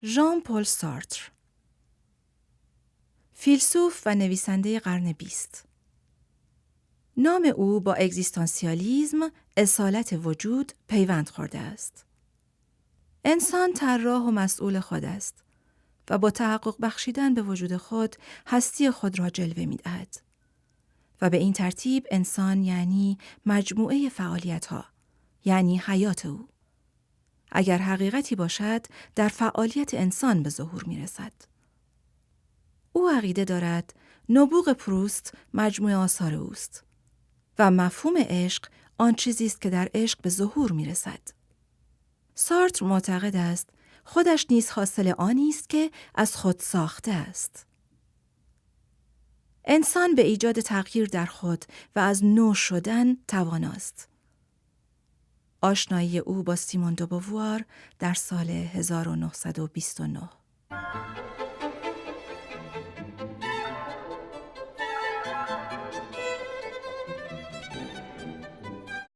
ژان پل سارتر، فیلسوف و نویسنده قرن 20. نام او با اگزیستانسیالیسم، اصالت وجود، پیوند خورده است. انسان طراح و مسئول خود است و با تحقق بخشیدن به وجود خود هستی خود را جلوه می دهد. و به این ترتیب انسان یعنی مجموعه فعالیت‌ها، یعنی حیات او. اگر حقیقتی باشد، در فعالیت انسان به ظهور می رسد. او عقیده دارد نبوغ پروست مجموعه آثار اوست و مفهوم عشق آن چیزی است که در عشق به ظهور می رسد. سارتر معتقد است خودش نیز حاصل آنی است که از خود ساخته است. انسان به ایجاد تغییر در خود و از نو شدن تواناست. آشنایی او با سیمون دو بووار در سال 1929